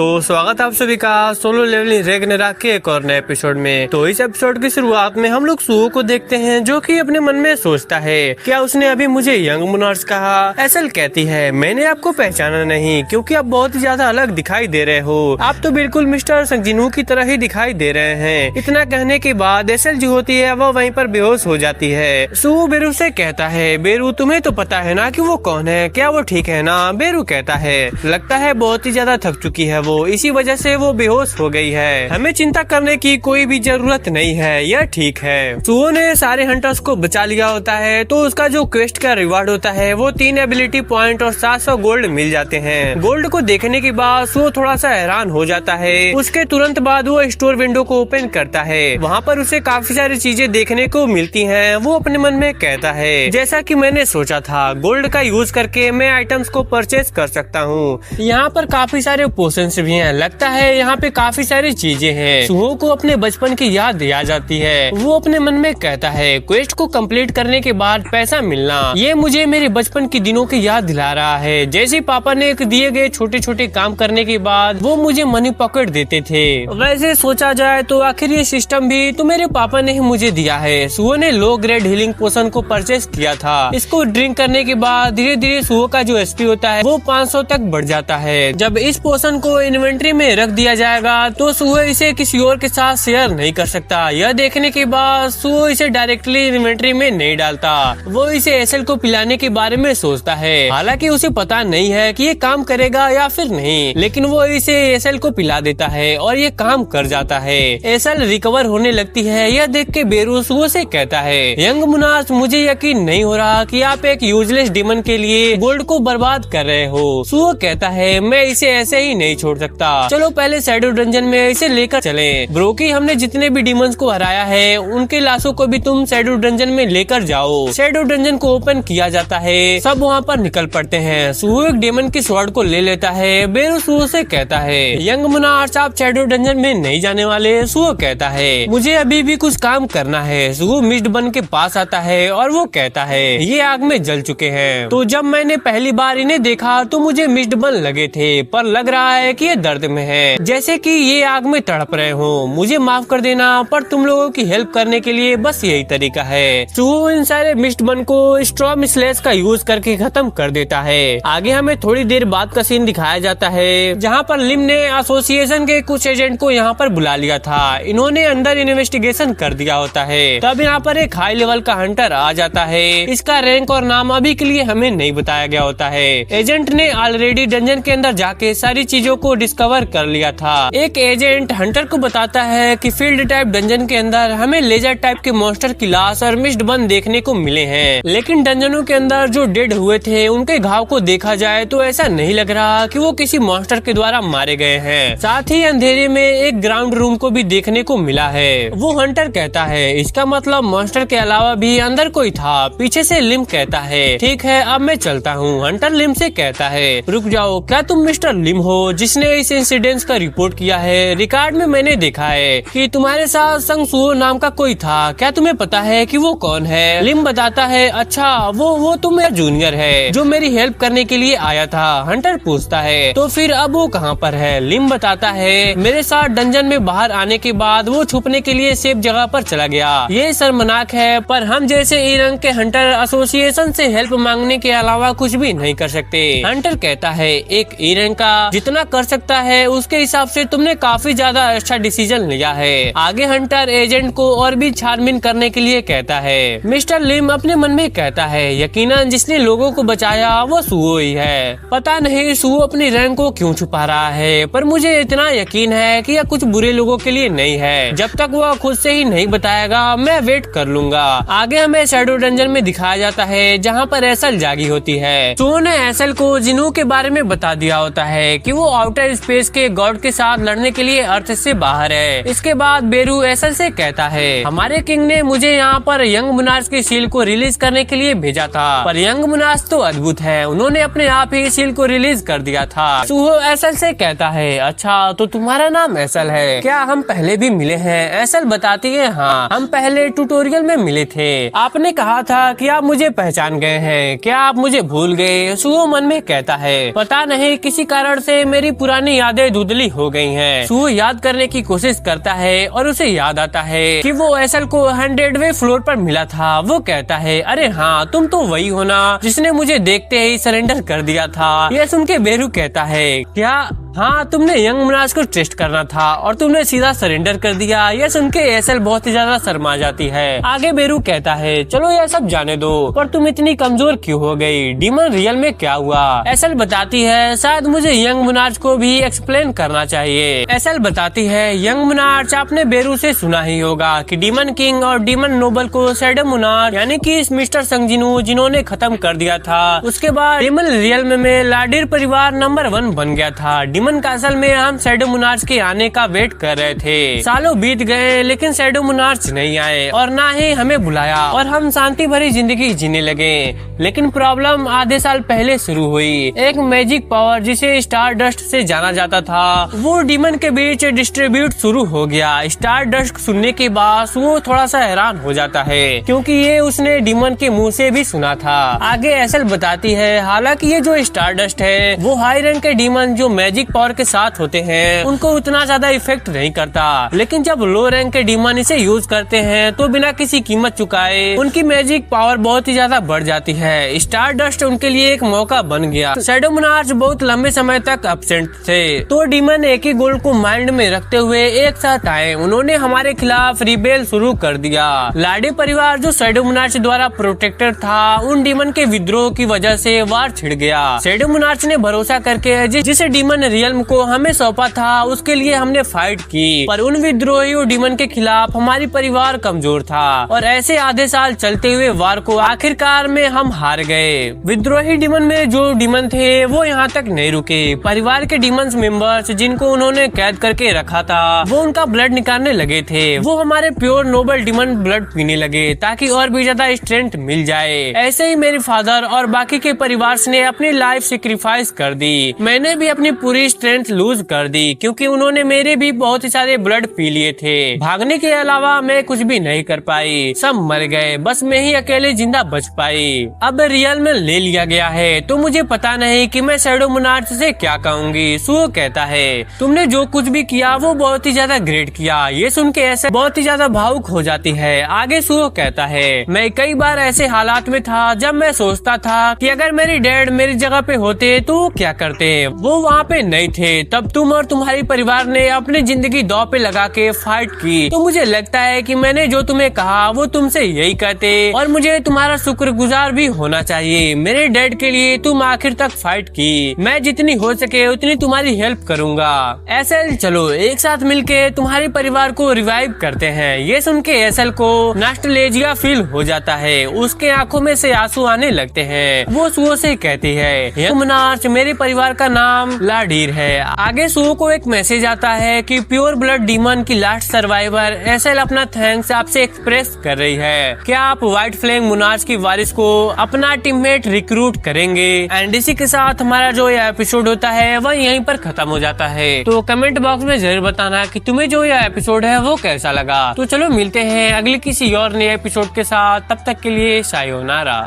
तो स्वागत है आप सभी का सोलो लेवलिंग रैग्नारॉक के एक और नए एपिसोड में। तो इस एपिसोड की शुरुआत में हम लोग सुहो को देखते हैं जो कि अपने मन में सोचता है क्या उसने अभी मुझे यंग मोनार्च कहा। एसल कहती है मैंने आपको पहचाना नहीं क्योंकि आप बहुत ही ज्यादा अलग दिखाई दे रहे हो, आप तो बिल्कुल मिस्टर संगजिनू की तरह ही दिखाई दे रहे हैं। इतना कहने के बाद एसल जो होती है वह वहीं पर बेहोश हो जाती है। सुहो बेरू से कहता है बेरू तुम्हें तो पता है ना कि वो कौन है, क्या वो ठीक है ना। बेरू कहता है लगता है बहुत ही ज्यादा थक चुकी है वो, इसी वजह से वो बेहोश हो गई है, हमें चिंता करने की कोई भी जरूरत नहीं है, यह ठीक है। सुहो ने सारे हंटर्स को बचा लिया होता है तो उसका जो क्वेस्ट का रिवार्ड होता है वो 3 एबिलिटी पॉइंट और 700 गोल्ड मिल जाते हैं। गोल्ड को देखने के बाद सुहो थोड़ा सा हैरान हो जाता है। उसके तुरंत बाद वो स्टोर विंडो को ओपन करता है, वहाँ पर उसे काफी सारी चीजें देखने को मिलती हैं। वो अपने मन में कहता है जैसा कि मैंने सोचा था, गोल्ड का यूज करके मैं आइटम्स को परचेज कर सकता हूँ। यहाँ पर काफी सारे पोशंस भी हैं, लगता है यहाँ पे काफी सारी चीजें हैं। सुहो को अपने बचपन की याद आ जाती है। वो अपने मन में कहता है क्वेस्ट को कंप्लीट करने के बाद पैसा मिलना, ये मुझे मेरे बचपन के दिनों की याद दिला रहा है। जैसे पापा ने दिए गए छोटे छोटे काम करने के बाद वो मुझे मनी पॉकेट देते थे। वैसे सोचा जाए तो आखिर ये सिस्टम भी तो मेरे पापा ने ही मुझे दिया है। सुहो ने लो ग्रेड हीलिंग पोशन को परचेज किया था। इसको ड्रिंक करने के बाद धीरे धीरे सुहो का जो एसपी होता है वो 500 तक बढ़ जाता है। जब इस पोशन को इन्वेंट्री में रख दिया जाएगा तो सुहो इसे किसी और के साथ शेयर नहीं कर सकता। यह देखने के बाद सुहो इसे डायरेक्टली इन्वेंट्री में नहीं डालता, वो इसे एसल को पिलाने के बारे में सोचता है। हालांकि उसे पता नहीं है कि ये काम करेगा या फिर नहीं, लेकिन वो इसे एसल को पिला देता है और ये काम कर जाता है। एसल रिकवर होने लगती है। यह देख के बेरू सुहो से कहता है यंग मोनार्च मुझे यकीन नहीं हो रहा कि आप एक यूजलेस डीमन के लिए गोल्ड को बर्बाद कर रहे हो। सुहो कहता है मैं इसे ऐसे ही नहीं छोड़ सकता, चलो पहले शैडो डंजन में इसे लेकर चले। ब्रोकी हमने जितने भी डीमंस को हराया है उनके लाशों को भी तुम शैडो डंजन में लेकर जाओ। शैडो डंजन को ओपन किया जाता है, सब वहाँ पर निकल पड़ते हैं। सुहो एक डेमन की स्वॉर्ड को ले लेता है। बेरू सुहो से कहता है यंग मोनार्च आप शैडो डंजन में नहीं जाने वाले। सुहो कहता है मुझे अभी भी कुछ काम करना है। सुहो मिस्ट बन के पास आता है और वो कहता है ये आग में जल चुके हैं, तो जब मैंने पहली बार इन्हें देखा तो मुझे मिस्ट बन लगे थे, पर लग रहा है कि ये दर्द में है, जैसे कि ये आग में तड़प रहे हो। मुझे माफ कर देना, पर तुम लोगों की हेल्प करने के लिए बस यही तरीका है। सुहो इन सारे मिस्ट बन को स्ट्रॉम स्लैश का यूज करके खत्म कर देता है। आगे हमें थोड़ी देर बाद का सीन दिखाया जाता है जहाँ पर लिम ने एसोसिएशन के कुछ एजेंट को यहाँ पर बुला लिया था। इन्होंने अंदर इन्वेस्टिगेशन कर दिया होता है। तब यहाँ पर एक हाई लेवल का हंटर आ जाता है। इसका रैंक और नाम अभी के लिए हमें नहीं बताया गया होता है। एजेंट ने ऑलरेडी डंजन के अंदर जाके सारी चीजों को डिस्कवर कर लिया था। एक एजेंट हंटर को बताता है कि फील्ड टाइप डंजन के अंदर हमें लेजर टाइप के मॉन्स्टर की लाश और मिस्ट बन देखने को मिले हैं, लेकिन डंजनों के अंदर जो डेड हुए थे उनके घाव को देखा जाए तो ऐसा नहीं लग रहा कि वो किसी मॉन्स्टर के द्वारा मारे गए हैं। साथ ही अंधेरे में एक ग्राउंड रूम को भी देखने को मिला है। वो हंटर कहता है इसका मतलब मॉन्स्टर के अलावा भी अंदर कोई था। पीछे से लिम कहता है ठीक है अब मैं चलता हूँ। हंटर लिम से कहता है रुक जाओ, क्या तुम मिस्टर लिम हो जिसने इस इंसिडेंट का रिपोर्ट किया है? रिकॉर्ड में मैंने देखा है कि तुम्हारे साथ संग सुहो नाम का कोई था, क्या तुम्हें पता है कि वो कौन है? लिम बताता है अच्छा वो तो मेरा जूनियर है जो मेरी हेल्प करने के लिए आया था। हंटर पूछता है तो फिर अब वो कहाँ पर है? लिम बताता है मेरे साथ डंजन में बाहर आने के बाद वो छुपने के लिए सेफ जगह पर चला गया। ये शर्मनाक है, पर हम जैसे ई रंग के हंटर एसोसिएशन से हेल्प मांगने के अलावा कुछ भी नहीं कर सकते। हंटर कहता है एक ई रैंक का जितना कर सकता है उसके हिसाब से तुमने काफी ज्यादा अच्छा डिसीजन लिया है। आगे हंटर एजेंट को और भी छानबीन करने के लिए कहता है। मिस्टर लिम अपने मन में कहता है यकीनन जिसने लोगों को बचाया वो सुहो ही है। पता नहीं सुहो अपनी रैंक को क्यों छुपा रहा है, पर मुझे इतना यकीन है कि यह कुछ बुरे लोगों के लिए नहीं है। जब तक वह खुद से ही नहीं बताएगा मैं वेट कर लूंगा। आगे हमें शैडो डंजन में दिखाया जाता है जहाँ पर एसल जागी होती है। सुहो ने एसल को जिनू के बारे में बता दिया होता है कि वो आउटर स्पेस के गॉड के साथ लड़ने के लिए अर्थ से बाहर है। इसके बाद बेरू एसल से कहता है हमारे किंग ने मुझे यहाँ पर यंग मोनार्च की सील को रिलीज करने के लिए भेजा था, पर यंग मोनार्च तो अद्भुत है, उन्होंने अपने आप ही सील को रिलीज कर दिया था। सुहो एसल से कहता है अच्छा तो तुम्हारा नाम एसल है, क्या हम पहले भी मिले हैं? एसल बताती है हाँ हम पहले ट्यूटोरियल में मिले थे, आपने कहा था कि आप मुझे पहचान गए हैं, क्या आप मुझे भूल गए? सुहो मन में कहता है पता नहीं किसी कारण से मेरी पुरानी यादें धुंधली हो गई हैं। सुहो याद करने की कोशिश करता है और उसे याद आता है कि वो एसल को 100वें फ्लोर पर मिला था। वो कहता है, अरे हाँ, तुम तो वही हो ना जिसने मुझे देखते ही सरेंडर कर दिया था। यह सुन के बेरू कहता है, क्या? हाँ, तुमने यंग मुनाज को टेस्ट करना था और तुमने सीधा सरेंडर कर दिया। यह सुन के एसल बहुत ही ज्यादा शर्मा जाती है। आगे बेरू कहता है, चलो यह सब जाने दो, पर तुम इतनी कमजोर क्यों हो गई? डीमन रियल में क्या हुआ? एसल बताती है, शायद मुझे यंग मुनाज को भी एक्सप्लेन करना चाहिए। एसल बताती है, यंग मुनाज, आपने बेरू से सुना ही होगा कि डीमन किंग और डीमन नोबल को शैडो मुनाज यानी कि मिस्टर संगजिनू जिन्होंने खत्म कर दिया था, उसके बाद डीमन रियल में लाडीर परिवार नंबर 1 बन गया था। डीमन कासल में हम शैडो मुनार्च के आने का वेट कर रहे थे। सालों बीत गए लेकिन शैडो मुनार्च नहीं आए और ना ही हमें बुलाया और हम शांति भरी जिंदगी जीने लगे। लेकिन प्रॉब्लम आधे साल पहले शुरू हुई। एक मैजिक पावर जिसे स्टार डस्ट से जाना जाता था वो डीमन के बीच डिस्ट्रीब्यूट शुरू हो गया। स्टार डस्ट सुनने के बाद वो थोड़ा सा हैरान हो जाता है क्योंकि ये उसने डीमन के मुंह से भी सुना था। आगे एसल बताती है, हालांकि ये जो स्टार डस्ट है वो हाई रैंक के डीमन जो मैजिक पावर के साथ होते हैं उनको उतना ज्यादा इफेक्ट नहीं करता, लेकिन जब लो रैंक के डीमन इसे यूज करते हैं तो बिना किसी कीमत चुकाए उनकी मैजिक पावर बहुत ही ज्यादा बढ़ जाती है। स्टार डस्ट उनके लिए एक मौका बन गया। शैडो मुनार्च बहुत लंबे समय तक एब्सेंट थे तो डीमन एक ही गोल को माइंड में रखते हुए एक साथ आए। उन्होंने हमारे खिलाफ रिबेल शुरू कर दिया। लाडे परिवार जो शैडो मुनार्च द्वारा प्रोटेक्टेड था, उन डीमन के विद्रोह की वजह से वार छिड़ गया। शैडो मुनार्च ने भरोसा करके जिसे डीमन रियल्म को हमें सौंपा था उसके लिए हमने फाइट की, पर उन विद्रोही डीमन के खिलाफ हमारी परिवार कमजोर था और ऐसे आधे साल चलते हुए वार को आखिरकार में हम हार गए। विद्रोही डीमन में जो डीमन थे वो यहाँ तक नहीं रुके। परिवार के डीमन मेंबर्स जिनको उन्होंने कैद करके रखा था वो उनका ब्लड निकालने लगे थे। वो हमारे प्योर नोबल डीमन ब्लड पीने लगे ताकि और भी ज्यादा स्ट्रेंथ मिल जाए। ऐसे ही मेरे फादर और बाकी के परिवार ने अपनी लाइफ सेक्रीफाइस कर दी। मैंने भी अपनी पूरी स्ट्रेंथ लूज कर दी क्योंकि उन्होंने मेरे भी बहुत ही सारे ब्लड पी लिए थे। भागने के अलावा मैं कुछ भी नहीं कर पाई, सब मर गए, बस मैं ही अकेले जिंदा बच पाई। अब रियल में ले लिया गया है तो मुझे पता नहीं कि मैं शैडो मुनार्च से क्या कहूँगी। सुहो कहता है, तुमने जो कुछ भी किया वो बहुत ही ज्यादा ग्रेट किया। ये सुन के ऐसे बहुत ही ज्यादा भावुक हो जाती है। आगे सुहो कहता है, मैं कई बार ऐसे हालात में था जब मैं सोचता था कि अगर मेरी डैड मेरी जगह पे होते तो क्या करते। वो वहाँ पे नहीं थे, तब तुम और तुम्हारी परिवार ने अपनी जिंदगी दांव पे लगा के फाइट की। तो मुझे लगता है कि मैंने जो तुम्हें कहा वो तुमसे यही कहते और मुझे तुम्हारा शुक्रगुजार भी होना चाहिए। मेरे डैड के लिए तुम आखिर तक फाइट की। मैं जितनी हो सके उतनी तुम्हारी हेल्प करूँगा। एसल, चलो एक साथ मिलके तुम्हारे परिवार को रिवाइव करते हैं। ये सुन के एसल को नॉस्टैल्जिया फील हो जाता है। उसके आंखों में से आंसू आने लगते हैं। वो सुहो से कहती है, यंग मुनार्च, मेरे परिवार का नाम लाडीर है। आगे सुहो को एक मैसेज आता है कि प्योर ब्लड डीमन की लास्ट सर्वाइवर एसल अपना थैंक्स आपसे एक्सप्रेस कर रही है। क्या आप व्हाइट फ्लैग मुनार्च की वारिस को अपना टीममेट रिक्रूट करेंगे? एंड इसी के साथ हमारा जो यह एपिसोड होता है वह यहीं पर खत्म हो जाता है। तो कमेंट बॉक्स में जरूर बताना कि तुम्हें जो यह एपिसोड है वो कैसा लगा। तो चलो मिलते हैं अगले किसी और नए एपिसोड के साथ, तब तक के लिए सायोनारा।